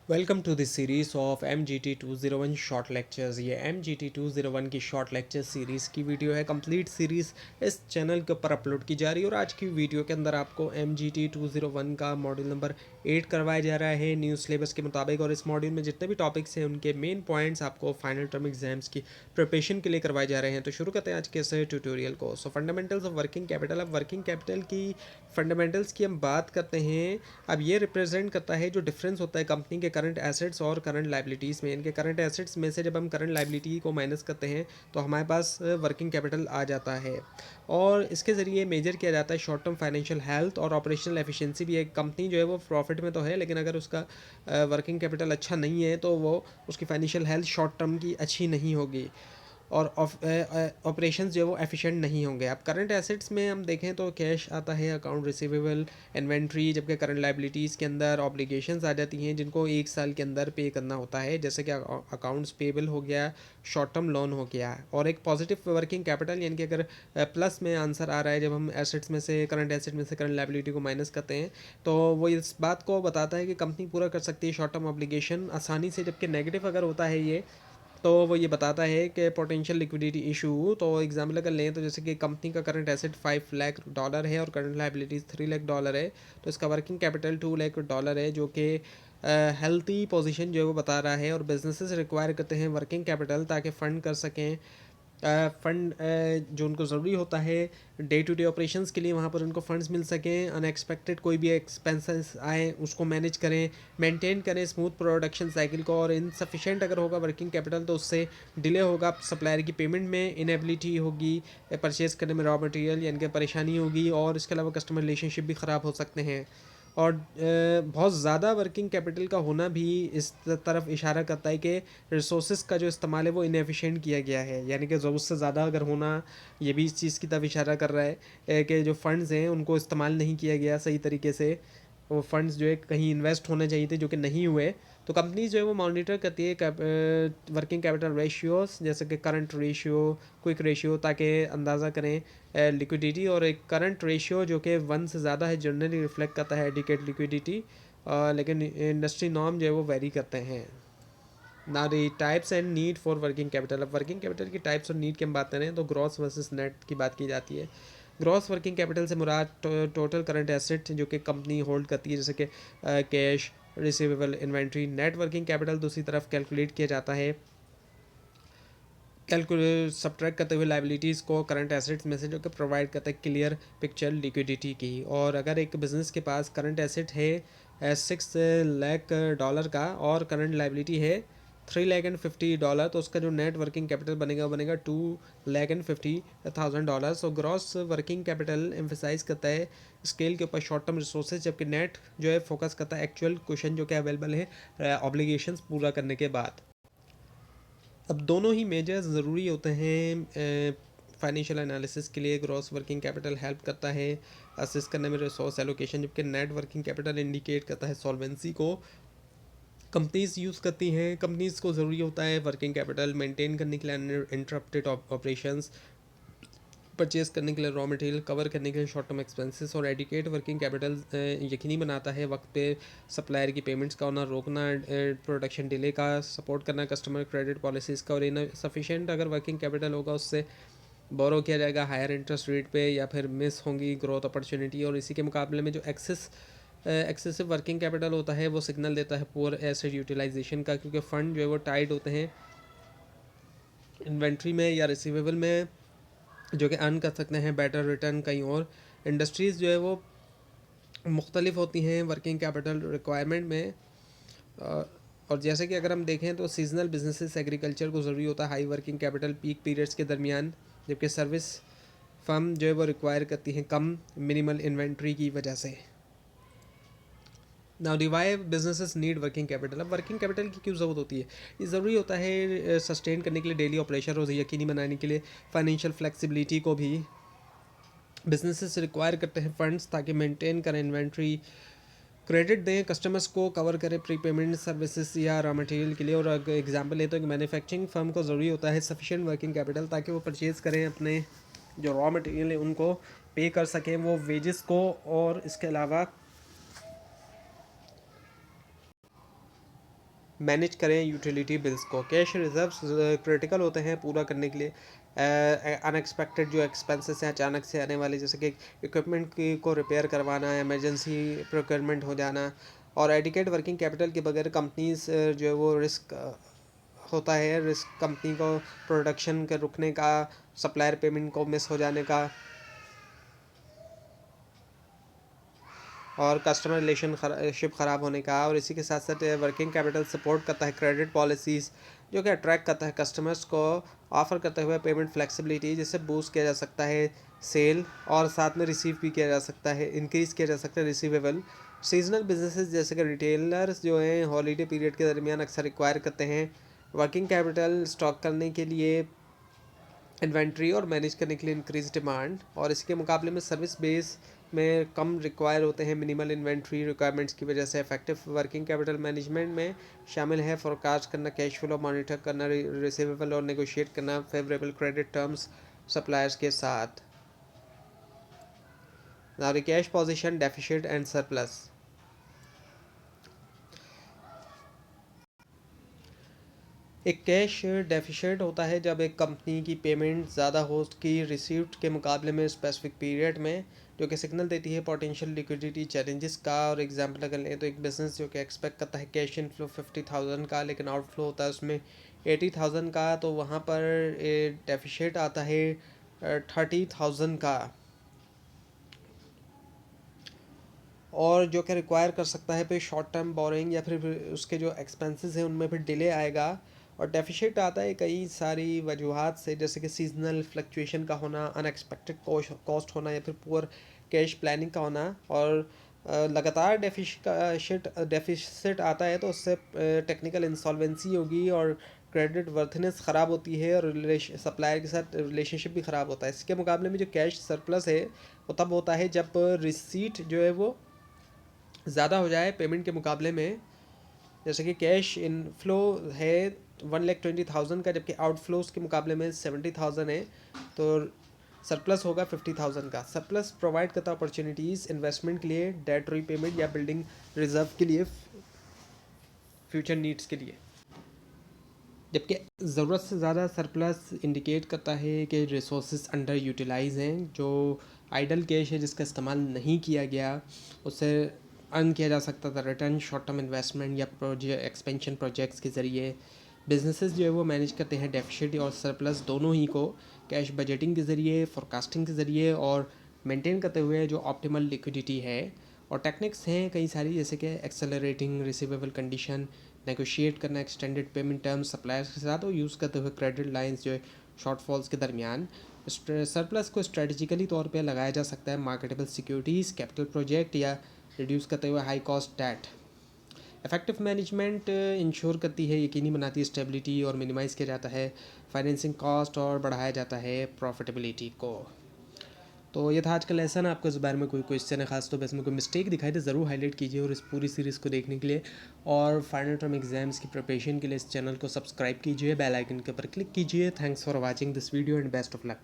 Welcome to this series of MGT 201 short lectures. ये MGT 201 की short lecture series की video है। Complete series इस चैनल के ऊपर अपलोड की जा रही है और आज की वीडियो के अंदर आपको MGT 201 का मॉड्यूल नंबर 8 करवाया जा रहा है न्यू सिलेबस के मुताबिक। और इस मॉड्यूल में जितने भी टॉपिक्स हैं उनके मेन पॉइंट्स आपको फाइनल टर्म एग्जाम्स की प्रिपरेशन के लिए करवाए जा रहे हैं। तो शुरू करते हैं आज के इस ट्यूटोरियल को। सो फंडामेंटल्स ऑफ वर्किंग कैपिटल। अब वर्किंग कैपिटल की फंडामेंटल्स की हम बात करते हैं। अब ये रिप्रेजेंट करता है जो डिफरेंस होता है कंपनी के करंट एसेट्स और करंट लाइबिलिटीज़ में। इनके करंट एसेट्स में से जब हम करंट लाइबिलिटी को माइनस करते हैं तो हमारे पास वर्किंग कैपिटल आ जाता है और इसके ज़रिए मेजर किया जाता है शॉर्ट टर्म फाइनेंशियल हेल्थ और ऑपरेशनल एफिशिएंसी भी। एक कंपनी जो है वो प्रॉफिट में तो है लेकिन अगर उसका वर्किंग कैपिटल अच्छा नहीं है तो वो उसकी फाइनेंशियल हेल्थ शॉर्ट टर्म की अच्छी नहीं होगी और ऑपरेशंस जो है वो एफिशिएंट नहीं होंगे। अब करंट एसेट्स में हम देखें तो कैश आता है, अकाउंट रिसीवेबल, इन्वेंट्री, जबकि करंट लाइबिलिटीज़ के अंदर ऑब्लिगेशंस आ जाती हैं जिनको एक साल के अंदर पे करना होता है, जैसे कि अकाउंट्स पेबल हो गया, शॉर्ट टर्म लोन हो गया। और एक पॉजिटिव वर्किंग कैपिटल यानी कि अगर प्लस में आंसर आ रहा है जब हम एसेट्स में से करंट एसेट में से करंट लाइबिलिटी को माइनस करते हैं तो वो इस बात को बताता है कि कंपनी पूरा कर सकती है शॉर्ट टर्म ऑब्लिगेशन आसानी से। जबकि नेगेटिव अगर होता है ये तो वो ये बताता है कि पोटेंशियल लिक्विडिटी इशू। तो एग्जाम्पल अगर लें तो जैसे कि कंपनी का करंट एसेट $5 लाख है और करंट लाइबिलिटीज़ $3 लाख है, तो इसका वर्किंग कैपिटल $2 लाख है जो कि हेल्थी पोजीशन जो है वो बता रहा है। और बिजनेसेस रिक्वायर करते हैं वर्किंग कैपिटल ताकि फ़ंड कर सकें फ़ंड जो उनको ज़रूरी होता है डे टू डे ऑपरेशंस के लिए, वहाँ पर उनको फ़ंड्स मिल सकें। अनएक्सपेक्टेड कोई भी एक्सपेंसेस आए उसको मैनेज करें, मेंटेन करें स्मूथ प्रोडक्शन साइकिल को। और इनसफिशेंट अगर होगा वर्किंग कैपिटल तो उससे डिले होगा सप्लायर की पेमेंट में, इनएबिलिटी होगी परचेज़ करने में रॉ मटेरियल यानी कि परेशानी होगी, और इसके अलावा कस्टमर रिलेशनशिप भी ख़राब हो सकते हैं। और बहुत ज़्यादा वर्किंग कैपिटल का होना भी इस तरफ इशारा करता है कि रिसोर्स का जो इस्तेमाल है वो इनएफिशिएंट किया गया है, यानी कि ज़रूरत से ज़्यादा अगर होना ये भी इस चीज़ की तरफ इशारा कर रहा है कि जो फंड्स हैं उनको इस्तेमाल नहीं किया गया सही तरीके से। वो फंड्स जो है कहीं इन्वेस्ट होने चाहिए थे जो कि नहीं हुए। तो कंपनीज जो है वो मॉनिटर करती है वर्किंग कैपिटल रेशियोस, जैसे कि करंट रेशियो, क्विक रेशियो, ताकि अंदाज़ा करें लिक्विडिटी। और एक करंट रेशियो जो कि 1 से ज़्यादा है जनरली रिफ्लेक्ट करता है एडिकेट लिक्विडिटी, लेकिन इंडस्ट्री नॉर्म जो है वो वेरी करते हैं। ना the types and need for working capital. अब वर्किंग कैपिटल की टाइप्स और नीड की हम बात करें तो ग्रॉस वर्सेस नेट की बात की जाती है। ग्रॉस वर्किंग कैपिटल से मुराद टोटल करंट एसेट जो कि कंपनी होल्ड करती है, जैसे कि cash, receivable, inventory. Net working capital दूसरी तरफ कैलकुलेट किया जाता है कैलकुलेट सब्ट्रैक्ट करते हुए लाइबिलिटीज़ को करंट एसेट्स में से, जो कि प्रोवाइड करता है क्लियर पिक्चर लिक्विडिटी की। और अगर एक बिज़नेस के पास करंट एसेट है $6 लाख का और करंट लाइबिलिटी है $3,50,000, तो उसका जो नेट वर्किंग कैपिटल बनेगा वो बनेगा $2,50,000। तो ग्रॉस वर्किंग कैपिटल एम्फेसाइज करता है स्केल के ऊपर शॉर्ट टर्म रिसोर्सेज, जबकि नेट जो है फोकस करता है एक्चुअल क्वेश्चन जो कि अवेलेबल है ऑब्लिगेशंस पूरा करने के बाद। अब दोनों ही मेजर्स ज़रूरी होते हैं फाइनेंशियल एनालिसिस के लिए। ग्रॉस वर्किंग कैपिटल हेल्प करता है असिस्ट करने में रिसोर्स एलोकेशन, जबकि नेट वर्किंग कैपिटल इंडिकेट करता है सॉल्वेंसी को। कंपनीज यूज़ करती हैं, कंपनीज को ज़रूरी होता है वर्किंग कैपिटल मेंटेन करने के लिए इंटरप्टेड ऑपरेशंस, परचेज करने के लिए रॉ मटेरियल, कवर करने के लिए शॉर्ट टर्म एक्सपेंसेस। और एडिकेट वर्किंग कैपिटल यकीनी बनाता है वक्त पे सप्लायर की पेमेंट्स का होना, रोकना प्रोडक्शन डिले का, सपोर्ट करना कस्टमर क्रेडिट पॉलिसीज़ का। और इन सफिशेंट अगर वर्किंग कैपिटल होगा उससे बोरो किया जाएगा हायर इंटरेस्ट रेट पे या फिर मिस होंगी ग्रोथ अपॉर्चुनिटी। और इसी के मुकाबले में जो एक्सेसिव वर्किंग कैपिटल होता है वो सिग्नल देता है पुअर एसेट यूटिलाइजेशन का, क्योंकि फ़ंड जो है वो टाइड होते हैं इन्वेंट्री में या रिसीवेबल में, जो कि अर्न कर सकते हैं बेटर रिटर्न कहीं और। इंडस्ट्रीज़ जो है वो मुख्तलिफ होती हैं वर्किंग कैपिटल रिक्वायरमेंट में। और जैसे कि अगर हम देखें तो सीजनल बिजनेसेस एग्रीकल्चर को ज़रूरी होता है high working capital peak periods के दरमियान, जबकि सर्विस फर्म जो है वो रिक्वायर करती हैं कम मिनिमल इन्वेंट्री की वजह से। Now revive businesses need working capital. अब वर्किंग कैपिटल की क्यों ज़रूरत होती है? ये ज़रूरी होता है सस्टेन करने के लिए डेली ऑपरेशन और यकीनी बनाने के लिए फाइनेंशियल फ्लेक्सिबिलिटी को भी बिजनेसेस रिक्वायर करते हैं फंड्स, ताकि मेंटेन करें इन्वेंट्री, क्रेडिट दें कस्टमर्स को, कवर करें प्री पेमेंट सर्विसेज या रॉ मटेरियल के लिए। और अगर एग्जांपल ले तो एक मैन्युफैक्चरिंग फर्म को ज़रूरी होता है सफिशिएंट वर्किंग कैपिटल ताकि वो परचेज़ करें अपने जो रॉ मटेरियल है उनको पे कर सकें वो वेजेस को। और इसके अलावा मैनेज करें यूटिलिटी बिल्स को। कैश रिजर्व्स क्रिटिकल होते हैं पूरा करने के लिए अनएक्सपेक्टेड जो एक्सपेंसेस हैं अचानक से आने वाले, जैसे कि इक्विपमेंट को रिपेयर करवाना, इमरजेंसी प्रोक्योरमेंट हो जाना, और एडिकेट वर्किंग कैपिटल के बगैर कंपनीज जो है वो रिस्क होता है, रिस्क कंपनी को प्रोडक्शन के रुकने का, सप्लायर पेमेंट को मिस हो जाने का, और कस्टमर रिलेशनशिप ख़राब होने का। और इसी के साथ साथ वर्किंग कैपिटल सपोर्ट करता है क्रेडिट पॉलिसीज़ जो कि अट्रैक्ट करता है कस्टमर्स को, ऑफ़र करते हुए पेमेंट फ्लेक्सिबिलिटी जिससे बूस्ट किया जा सकता है सेल, और साथ में रिसीव भी किया जा सकता है, इंक्रीज़ किया जा सकता है रिसीवेबल। सीजनल बिजनेसेस जैसे कि रिटेलर्स जो हैं हॉलीडे पीरियड के दरमियान अक्सर रिक्वायर करते हैं वर्किंग कैपिटल स्टॉक करने के लिए, इन्वेंट्री और मैनेज करने के लिए इंक्रीज डिमांड। और इसके मुकाबले में सर्विस बेस में कम रिक्वायर होते हैं मिनिमल इन्वेंट्री रिक्वायरमेंट्स की वजह से। इफेक्टिव वर्किंग कैपिटल मैनेजमेंट में शामिल है फोरकास्ट करना, कैश फ्लो मॉनिटर करना, रिसीवेबल और नेगोशिएट करना फेवरेबल क्रेडिट टर्म्स सप्लायर्स के साथ। Now the cash position, deficit and surplus. एक कैश डेफिसिट होता है जब एक कंपनी की पेमेंट ज़्यादा हो उसकी रिसीव्ड के मुकाबले में स्पेसिफिक पीरियड में, जो कि सिग्नल देती है पोटेंशियल लिक्विडिटी चैलेंजेस का। और एग्जांपल अगर लें तो एक बिज़नेस जो कि एक्सपेक्ट करता है कैश इनफ्लो 50,000 का लेकिन आउटफ्लो होता है उसमें 80,000 का, तो वहाँ पर डेफिसिट आता है 30,000 का, और जो कि रिक्वायर कर सकता है फिर शॉर्ट टर्म बोरिंग या फिर उसके जो एक्सपेंसेस हैं उनमें फिर डिले आएगा। और डेफिसिट आता है कई सारी वजूहात से, जैसे कि सीजनल फ्लक्चुएशन का होना, अनएक्सपेक्टेड कॉस्ट होना, या फिर पुअर कैश प्लानिंग का होना। और लगातार डेफिसिट आता है तो उससे टेक्निकल इंसॉल्वेंसी होगी और क्रेडिट वर्थनेस ख़राब होती है और सप्लायर के साथ रिलेशनशिप भी ख़राब होता है। इसके मुकाबले में जो कैश सरप्लस है वो तब होता है जब रिसीट जो है वो ज़्यादा हो जाए पेमेंट के मुकाबले में। जैसे कि कैश इनफ्लो है 1,20,000 का जबकि आउटफ्लोज के मुकाबले में 70,000 है, तो सरप्लस होगा 50,000 का। सरप्लस प्रोवाइड करता है अपॉर्चुनिटीज़ इन्वेस्टमेंट के लिए, डेट रीपेमेंट या बिल्डिंग रिजर्व के लिए, फ्यूचर नीड्स के लिए। जबकि ज़रूरत से ज़्यादा सरप्लस इंडिकेट करता है कि रिसोर्सेज अंडर यूटिलाइज हैं, जो आइडल कैश है जिसका इस्तेमाल नहीं किया गया उससे अर्न किया जा सकता था रिटर्न शॉर्ट टर्म इन्वेस्टमेंट या एक्सपेंशन प्रोजेक्ट्स के ज़रिए। बिजनेसेस जो है वो मैनेज करते हैं डेफिसिट और सरप्लस दोनों ही को कैश बजटिंग के ज़रिए, फोरकास्टिंग के ज़रिए और मेंटेन करते हुए जो ऑप्टिमल लिक्विडिटी है। और टेक्निक्स हैं कई सारी, जैसे कि एक्सेलरेटिंग रिसीवेबल कंडीशन, नेगोशिएट करना एक्सटेंडेड पेमेंट टर्म्स सप्लायर्स के साथ, और यूज़ करते हुए क्रेडिट लाइंस जो है शॉर्टफॉल्स के दरमियान। सरप्लस को स्ट्रेटजिकली तौर पे लगाया जा सकता है मार्केटेबल सिक्योरिटीज़, कैपिटल प्रोजेक्ट या रिड्यूस करते हुए high cost debt. Effective management ensure करती है, यकीनी बनाती है स्टेबिलिटी, और मिनिमाइज़ किया जाता है फाइनेंसिंग कॉस्ट और बढ़ाया जाता है प्रॉफिटेबिलिटी को। तो ये था आज का लेसन। आपको इस बारे में कोई क्वेश्चन है खास तो बस में कोई मिस्टेक दिखाई तो ज़रूर हाईलाइट कीजिए। और इस पूरी सीरीज़ को देखने के लिए और फाइनल टर्म एग्जाम्स की प्रिपरेशन के लिए इस चैनल को सब्सक्राइब कीजिए, बेल आइकन के ऊपर क्लिक कीजिए। Thanks for watching this video and best of luck.